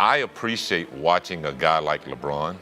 I appreciate watching a guy like LeBron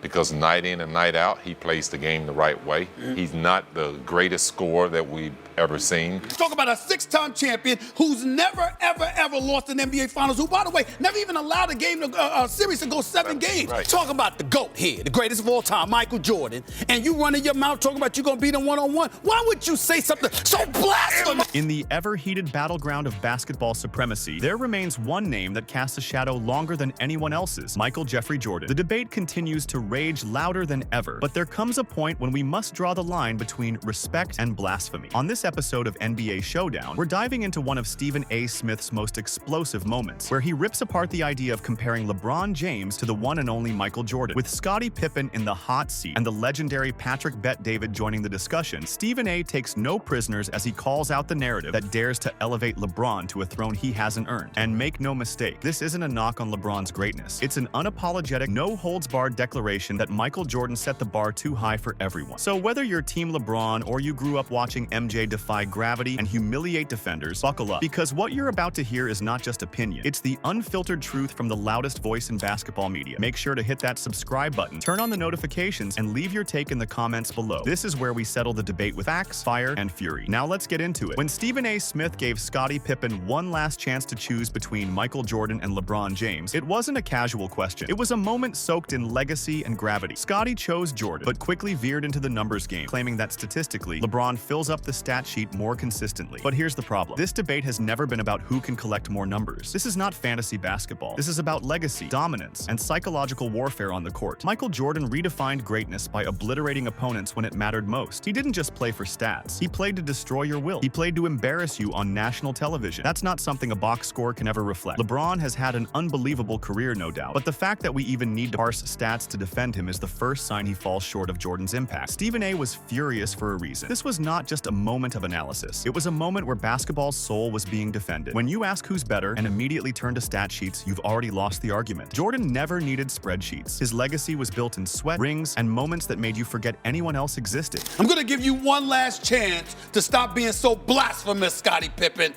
because night in and night out, he plays the game the right way. He's not the greatest scorer that we've ever seen. Talk about a six-time champion who's never, ever lost an NBA Finals, who, by the way, never even allowed a series to go 7 games. Right. Talk about the GOAT here, the greatest of all time, Michael Jordan, and you running your mouth talking about you gonna beat him one-on-one. Why would you say something so blasphemous? In the ever-heated battleground of basketball supremacy, there remains one name that casts a shadow longer than anyone else's: Michael Jeffrey Jordan. The debate continues to rage louder than ever, but there comes a point when we must draw the line between respect and blasphemy. On this episode of NBA Showdown, we're diving into one of Stephen A. Smith's most explosive moments, where he rips apart the idea of comparing LeBron James to the one and only Michael Jordan. With Scottie Pippen in the hot seat and the legendary Patrick Bet David joining the discussion, Stephen A. takes no prisoners as he calls out the narrative that dares to elevate LeBron to a throne he hasn't earned. And make no mistake, this isn't a knock on LeBron's greatness. It's an unapologetic, no-holds-barred declaration that Michael Jordan set the bar too high for everyone. So whether you're Team LeBron or you grew up watching MJ defy gravity and humiliate defenders, buckle up, because what you're about to hear is not just opinion. It's the unfiltered truth from the loudest voice in basketball media. Make sure to hit that subscribe button, turn on the notifications, and leave your take in the comments below. This is where we settle the debate with facts, fire, and fury. Now let's get into it. When Stephen A. Smith gave Scottie Pippen one last chance to choose between Michael Jordan and LeBron James, it wasn't a casual question. It was a moment soaked in legacy and gravity. Scottie chose Jordan, but quickly veered into the numbers game, claiming that statistically, LeBron fills up the stat sheet more consistently. But here's the problem. This debate has never been about who can collect more numbers. This is not fantasy basketball. This is about legacy, dominance, and psychological warfare on the court. Michael Jordan redefined greatness by obliterating opponents when it mattered most. He didn't just play for stats. He played to destroy your will. He played to embarrass you on national television. That's not something a box score can ever reflect. LeBron has had an unbelievable career, no doubt, but the fact that we even need to parse stats to defend him is the first sign he falls short of Jordan's impact. Stephen A. was furious for a reason. This was not just a moment of analysis. It was a moment where basketball's soul was being defended. When you ask who's better and immediately turn to stat sheets, you've already lost the argument. Jordan never needed spreadsheets. His legacy was built in sweat, rings, and moments that made you forget anyone else existed. I'm gonna give you one last chance to stop being so blasphemous, Scottie Pippen.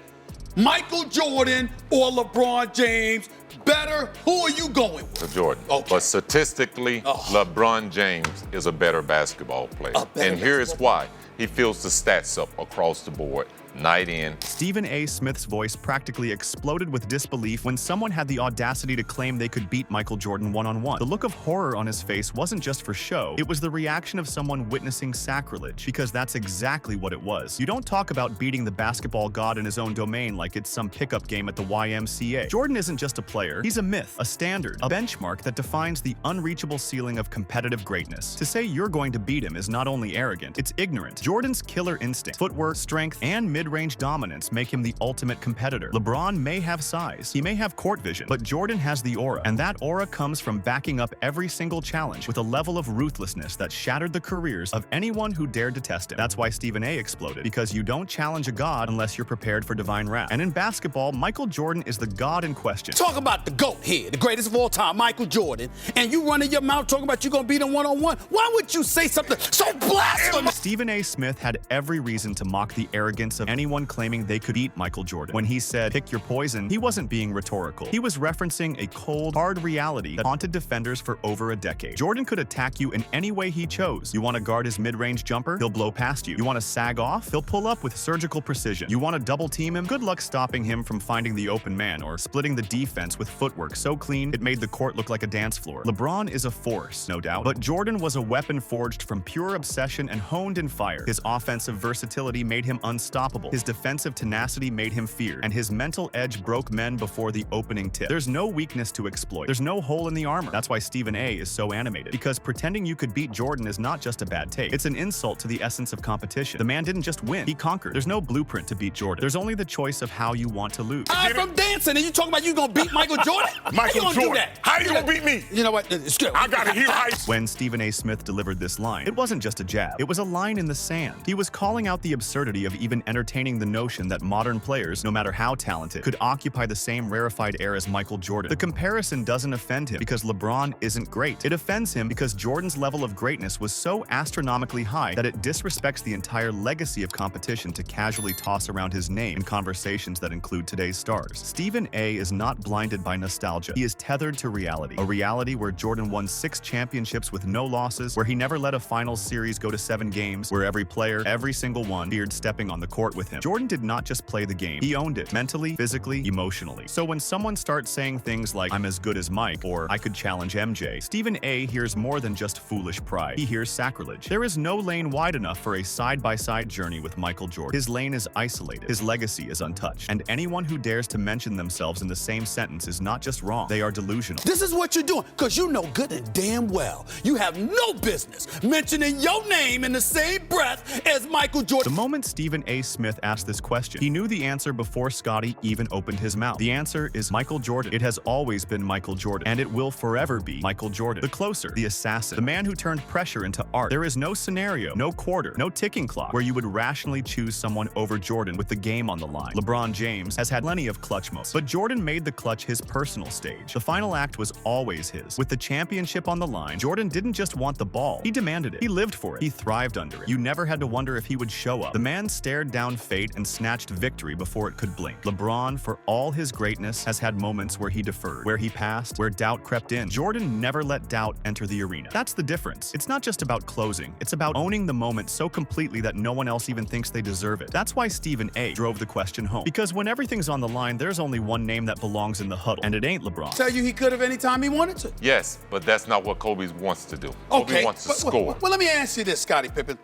Michael Jordan or LeBron James, better? Who are you going with? To Jordan. Okay. But statistically, LeBron James is a better basketball player. And here is why. He fills the stats up across the board, night in. Stephen A. Smith's voice practically exploded with disbelief when someone had the audacity to claim they could beat Michael Jordan one-on-one. The look of horror on his face wasn't just for show. It was the reaction of someone witnessing sacrilege, because that's exactly what it was. You don't talk about beating the basketball god in his own domain like it's some pickup game at the YMCA. Jordan isn't just a player. He's a myth, a standard, a benchmark that defines the unreachable ceiling of competitive greatness. To say you're going to beat him is not only arrogant, it's ignorant. Jordan's killer instinct, footwork, strength, and mid-range dominance make him the ultimate competitor. LeBron may have size, he may have court vision, but Jordan has the aura, and that aura comes from backing up every single challenge with a level of ruthlessness that shattered the careers of anyone who dared to test him. That's why Stephen A. exploded, because you don't challenge a god unless you're prepared for divine wrath. And in basketball, Michael Jordan is the god in question. Talk about the GOAT here, the greatest of all time, Michael Jordan, and you running your mouth talking about you gonna beat him one-on-one. Why would you say something so blasphemous? Stephen A. Smith had every reason to mock the arrogance of anyone claiming they could beat Michael Jordan. When he said, "Pick your poison," he wasn't being rhetorical. He was referencing a cold, hard reality that haunted defenders for over a decade. Jordan could attack you in any way he chose. You want to guard his mid-range jumper? He'll blow past you. You want to sag off? He'll pull up with surgical precision. You want to double team him? Good luck stopping him from finding the open man or splitting the defense with footwork so clean it made the court look like a dance floor. LeBron is a force, no doubt, but Jordan was a weapon forged from pure obsession and honed in fire. His offensive versatility made him unstoppable. His defensive tenacity made him feared, and his mental edge broke men before the opening tip. There's no weakness to exploit. There's no hole in the armor. That's why Stephen A. is so animated, because pretending you could beat Jordan is not just a bad take. It's an insult to the essence of competition. The man didn't just win, he conquered. There's no blueprint to beat Jordan. There's only the choice of how you want to lose. I'm from dancing, and you talking about you gonna beat Michael Jordan? Michael Jordan. How you gonna beat me? You know what? It's good. I gotta hear how you... When Stephen A. Smith delivered this line, it wasn't just a jab. It was a line in the sand. He was calling out the absurdity of even entertaining entertaining the notion that modern players, no matter how talented, could occupy the same rarefied air as Michael Jordan. The comparison doesn't offend him because LeBron isn't great. It offends him because Jordan's level of greatness was so astronomically high that it disrespects the entire legacy of competition to casually toss around his name in conversations that include today's stars. Stephen A. is not blinded by nostalgia. He is tethered to reality. A reality where Jordan won 6 championships with no losses, where he never let a finals series go to 7 games, where every player, every single one, feared stepping on the court with him. Jordan did not just play the game. He owned it, mentally, physically, emotionally. So when someone starts saying things like, "I'm as good as Mike," or "I could challenge MJ," Stephen A. hears more than just foolish pride. He hears sacrilege. There is no lane wide enough for a side-by-side journey with Michael Jordan. His lane is isolated. His legacy is untouched. And anyone who dares to mention themselves in the same sentence is not just wrong, they are delusional. This is what you're doing, because you know good and damn well you have no business mentioning your name in the same breath as Michael Jordan. The moment Stephen A. Smith asked this question, he knew the answer before Scottie even opened his mouth. The answer is Michael Jordan. It has always been Michael Jordan, and it will forever be Michael Jordan. The closer, the assassin, the man who turned pressure into art. There is no scenario, no quarter, no ticking clock where you would rationally choose someone over Jordan with the game on the line. LeBron James has had plenty of clutch moments, but Jordan made the clutch his personal stage. The final act was always his. With the championship on the line, Jordan didn't just want the ball, he demanded it. He lived for it. He thrived under it. You never had to wonder if he would show up. The man stared down fate and snatched victory before it could blink. LeBron, for all his greatness, has had moments where he deferred, where he passed, where doubt crept in. Jordan never let doubt enter the arena. That's the difference. It's not just about closing. It's about owning the moment so completely that no one else even thinks they deserve it. That's why Stephen A. drove the question home. Because when everything's on the line, there's only one name that belongs in the huddle, and it ain't LeBron. Tell you he could have anytime he wanted to. Yes, but that's not what Kobe wants to do. Okay, Kobe wants to score. Well, let me ask you this, Scottie Pippen.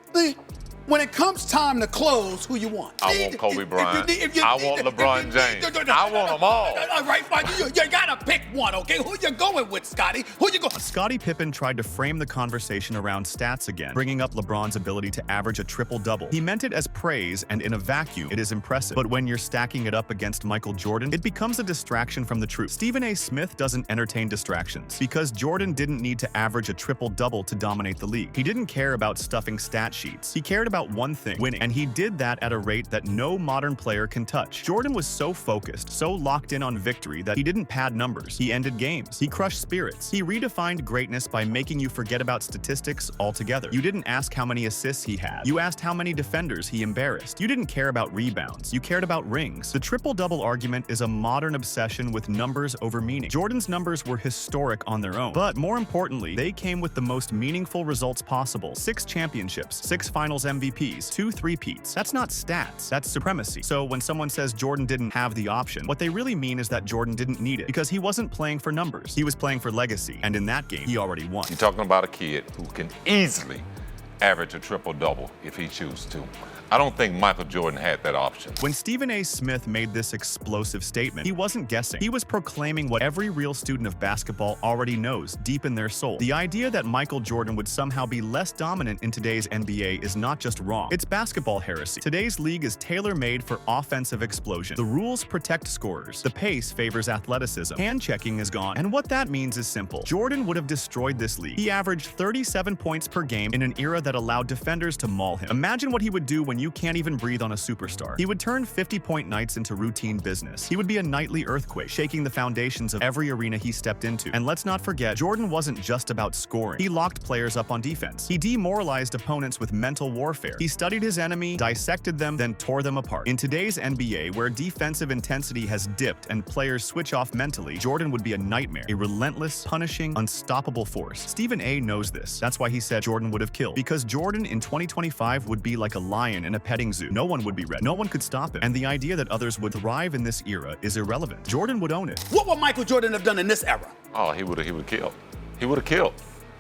When it comes time to close, who you want? I want Kobe Bryant. I want LeBron James. I want them all. All right, fine. You gotta pick one, okay? Who you going with, Scottie? Who you going? Scottie Pippen tried to frame the conversation around stats again, bringing up LeBron's ability to average a triple-double. He meant it as praise, and in a vacuum, it is impressive. But when you're stacking it up against Michael Jordan, it becomes a distraction from the truth. Stephen A. Smith doesn't entertain distractions, because Jordan didn't need to average a triple-double to dominate the league. He didn't care about stuffing stat sheets. He cared about one thing: winning. And he did that at a rate that no modern player can touch. Jordan was so focused, so locked in on victory that he didn't pad numbers. He ended games. He crushed spirits. He redefined greatness by making you forget about statistics altogether. You didn't ask how many assists he had. You asked how many defenders he embarrassed. You didn't care about rebounds. You cared about rings. The triple-double argument is a modern obsession with numbers over meaning. Jordan's numbers were historic on their own, but more importantly, they came with the most meaningful results possible. 6 championships, 6 finals MVPs, 2 three-peats. That's not stats, that's supremacy. So when someone says Jordan didn't have the option, what they really mean is that Jordan didn't need it, because he wasn't playing for numbers. He was playing for legacy, and in that game, he already won. You're talking about a kid who can easily average a triple-double if he chooses to. I don't think Michael Jordan had that option. When Stephen A. Smith made this explosive statement, he wasn't guessing. He was proclaiming what every real student of basketball already knows deep in their soul. The idea that Michael Jordan would somehow be less dominant in today's NBA is not just wrong. It's basketball heresy. Today's league is tailor-made for offensive explosion. The rules protect scorers. The pace favors athleticism. Hand-checking is gone. And what that means is simple. Jordan would have destroyed this league. He averaged 37 points per game in an era that allowed defenders to maul him. Imagine what he would do when you can't even breathe on a superstar. He would turn 50-point nights into routine business. He would be a nightly earthquake, shaking the foundations of every arena he stepped into. And let's not forget, Jordan wasn't just about scoring. He locked players up on defense. He demoralized opponents with mental warfare. He studied his enemy, dissected them, then tore them apart. In today's NBA, where defensive intensity has dipped and players switch off mentally, Jordan would be a nightmare, a relentless, punishing, unstoppable force. Stephen A. knows this. That's why he said Jordan would have killed. Because Jordan in 2025 would be like a lion in a petting zoo. No one would be ready. No one could stop him. And the idea that others would thrive in this era is irrelevant. Jordan would own it. What would Michael Jordan have done in this era? Oh, he would have killed. He would have killed.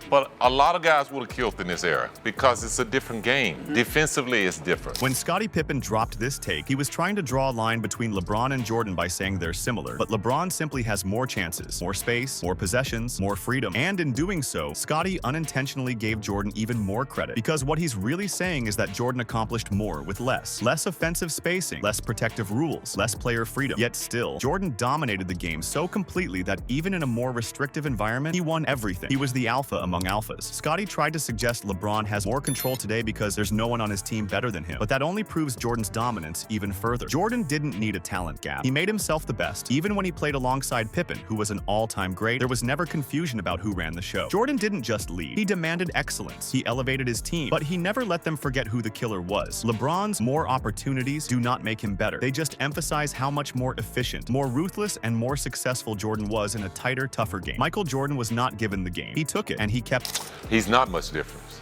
But a lot of guys would have killed in this era because it's a different game. Defensively, it's different. When Scottie Pippen dropped this take, he was trying to draw a line between LeBron and Jordan by saying they're similar. But LeBron simply has more chances, more space, more possessions, more freedom. And in doing so, Scottie unintentionally gave Jordan even more credit. Because what he's really saying is that Jordan accomplished more with less. Less offensive spacing, less protective rules, less player freedom. Yet still, Jordan dominated the game so completely that even in a more restrictive environment, he won everything. He was the alpha among alphas. Scottie tried to suggest LeBron has more control today because there's no one on his team better than him, but that only proves Jordan's dominance even further. Jordan didn't need a talent gap. He made himself the best. Even when he played alongside Pippen, who was an all-time great, there was never confusion about who ran the show. Jordan didn't just lead. He demanded excellence. He elevated his team, but he never let them forget who the killer was. LeBron's more opportunities do not make him better. They just emphasize how much more efficient, more ruthless, and more successful Jordan was in a tighter, tougher game. Michael Jordan was not given the game. He took it, and he kept. He's not much difference.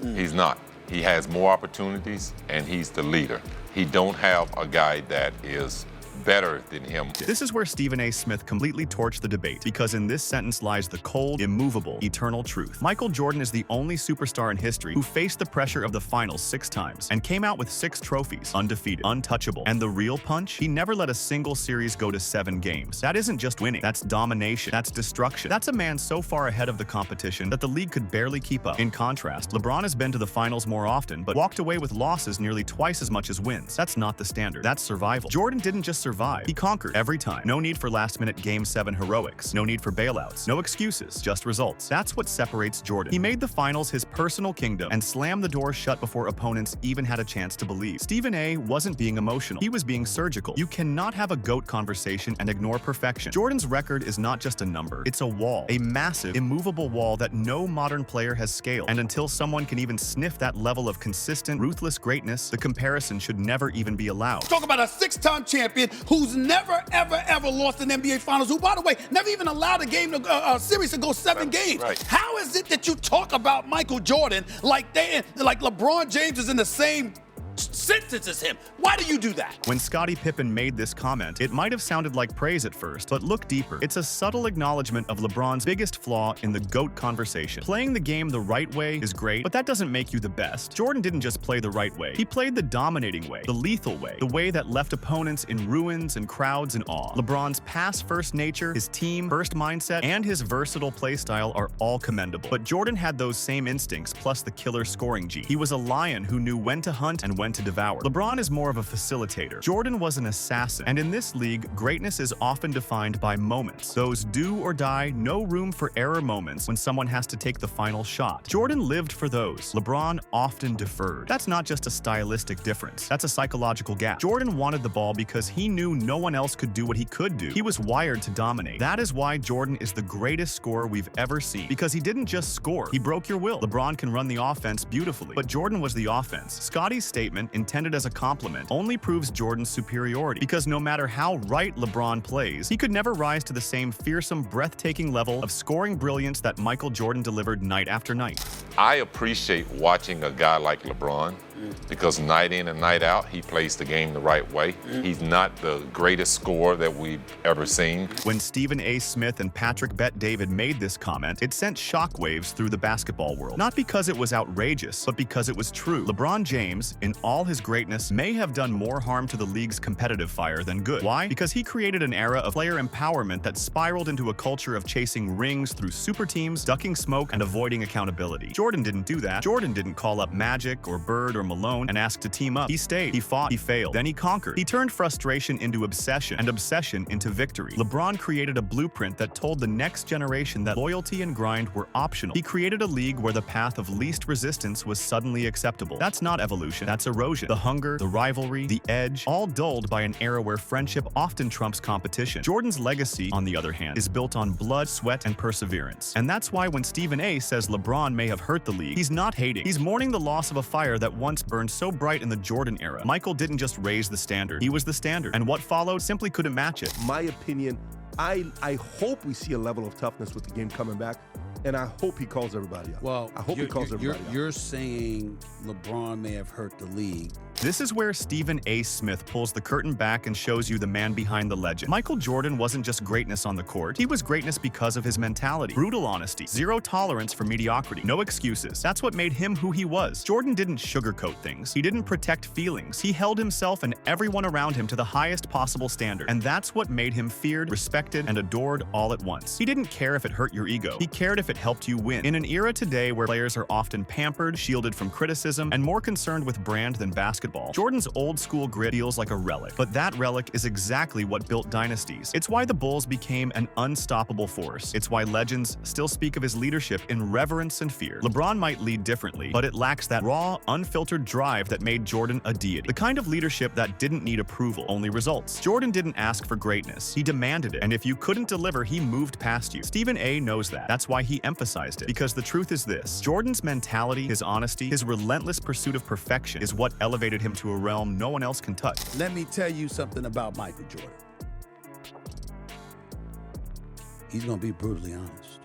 He's not. He has more opportunities, and he's the leader. He don't have a guy that is better than him. This is where Stephen A. Smith completely torched the debate, because in this sentence lies the cold, immovable, eternal truth. Michael Jordan is the only superstar in history who faced the pressure of the finals 6 times and came out with 6 trophies, undefeated, untouchable. And the real punch? He never let a single series go to 7 games. That isn't just winning. That's domination. That's destruction. That's a man so far ahead of the competition that the league could barely keep up. In contrast, LeBron has been to the finals more often, but walked away with losses nearly twice as much as wins. That's not the standard. That's survival. Jordan didn't just survive. He conquered every time. No need for last-minute Game 7 heroics. No need for bailouts. No excuses, just results. That's what separates Jordan. He made the finals his personal kingdom and slammed the door shut before opponents even had a chance to believe. Stephen A. wasn't being emotional. He was being surgical. You cannot have a GOAT conversation and ignore perfection. Jordan's record is not just a number. It's a wall. A massive, immovable wall that no modern player has scaled. And until someone can even sniff that level of consistent, ruthless greatness, the comparison should never even be allowed. Talk about a 6-time champion who's never, ever lost an NBA Finals, who, by the way, never even allowed a series to go 7 games. Right. How is it that you talk about Michael Jordan like LeBron James is in the same sentence as him? Why do you do that? When Scottie Pippen made this comment, it might have sounded like praise at first, but look deeper. It's a subtle acknowledgement of LeBron's biggest flaw in the GOAT conversation. Playing the game the right way is great, but that doesn't make you the best. Jordan didn't just play the right way. He played the dominating way, the lethal way, the way that left opponents in ruins and crowds in awe. LeBron's pass-first nature, his team-first mindset, and his versatile play style are all commendable. But Jordan had those same instincts plus the killer scoring gene. He was a lion who knew when to hunt and when to devour. LeBron is more of a facilitator. Jordan was an assassin. And in this league, greatness is often defined by moments. Those do or die, no room for error moments when someone has to take the final shot. Jordan lived for those. LeBron often deferred. That's not just a stylistic difference. That's a psychological gap. Jordan wanted the ball because he knew no one else could do what he could do. He was wired to dominate. That is why Jordan is the greatest scorer we've ever seen. Because he didn't just score. He broke your will. LeBron can run the offense beautifully, but Jordan was the offense. Scottie's statement, intended as a compliment, only proves Jordan's superiority, because no matter how right LeBron plays, he could never rise to the same fearsome, breathtaking level of scoring brilliance that Michael Jordan delivered night after night. I appreciate watching a guy like LeBron because night in and night out, he plays the game the right way. He's not the greatest scorer that we've ever seen. When Stephen A. Smith and Patrick Bet-David made this comment, it sent shockwaves through the basketball world. Not because it was outrageous, but because it was true. LeBron James, in all his greatness, may have done more harm to the league's competitive fire than good. Why? Because he created an era of player empowerment that spiraled into a culture of chasing rings through super teams, ducking smoke, and avoiding accountability. Jordan didn't do that. Jordan didn't call up Magic or Bird or Malone and ask to team up. He stayed, he fought, he failed, then he conquered. He turned frustration into obsession and obsession into victory. LeBron created a blueprint that told the next generation that loyalty and grind were optional. He created a league where the path of least resistance was suddenly acceptable. That's not evolution, that's erosion. The hunger, the rivalry, the edge, all dulled by an era where friendship often trumps competition. Jordan's legacy, on the other hand, is built on blood, sweat, and perseverance. And that's why when Stephen A. says LeBron may have hurt the league, he's not hating. He's mourning the loss of a fire that once burned so bright in the Jordan era. Michael didn't just raise the standard, he was the standard. And what followed simply couldn't match it. My opinion, I hope we see a level of toughness with the game coming back. And I hope he calls everybody out. Well, I hope he calls everybody out. You're saying LeBron may have hurt the league. This is where Stephen A. Smith pulls the curtain back and shows you the man behind the legend. Michael Jordan wasn't just greatness on the court. He was greatness because of his mentality. Brutal honesty. Zero tolerance for mediocrity. No excuses. That's what made him who he was. Jordan didn't sugarcoat things. He didn't protect feelings. He held himself and everyone around him to the highest possible standard. And that's what made him feared, respected, and adored all at once. He didn't care if it hurt your ego. He cared if it helped you win. In an era today where players are often pampered, shielded from criticism, and more concerned with brand than basketball basketball. Jordan's old-school grit feels like a relic, but that relic is exactly what built dynasties. It's why the Bulls became an unstoppable force. It's why legends still speak of his leadership in reverence and fear. LeBron might lead differently, but it lacks that raw, unfiltered drive that made Jordan a deity. The kind of leadership that didn't need approval, only results. Jordan didn't ask for greatness. He demanded it, and if you couldn't deliver, he moved past you. Stephen A. knows that. That's why he emphasized it, because the truth is this: Jordan's mentality, his honesty, his relentless pursuit of perfection is what elevated him to a realm no one else can touch. Let me tell you something about Michael Jordan. He's going to be brutally honest.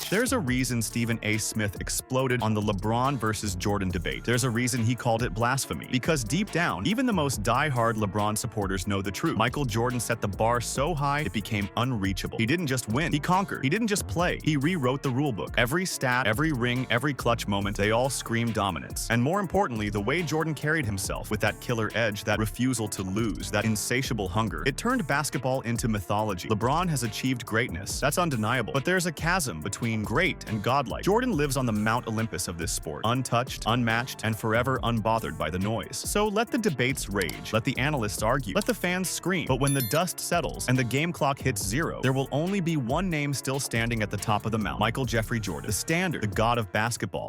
There's a reason Stephen A. Smith exploded on the LeBron versus Jordan debate. There's a reason he called it blasphemy. Because deep down, even the most die-hard LeBron supporters know the truth. Michael Jordan set the bar so high, it became unreachable. He didn't just win, he conquered. He didn't just play, he rewrote the rulebook. Every stat, every ring, every clutch moment, they all screamed dominance. And more importantly, the way Jordan carried himself, with that killer edge, that refusal to lose, that insatiable hunger, it turned basketball into mythology. LeBron has achieved greatness, that's undeniable. But there's a chasm between great and godlike. Jordan lives on the Mount Olympus of this sport, untouched, unmatched, and forever unbothered by the noise. So let the debates rage, let the analysts argue, let the fans scream. But when the dust settles and the game clock hits zero, there will only be one name still standing at the top of the mountain: Michael Jeffrey Jordan, the standard, the god of basketball.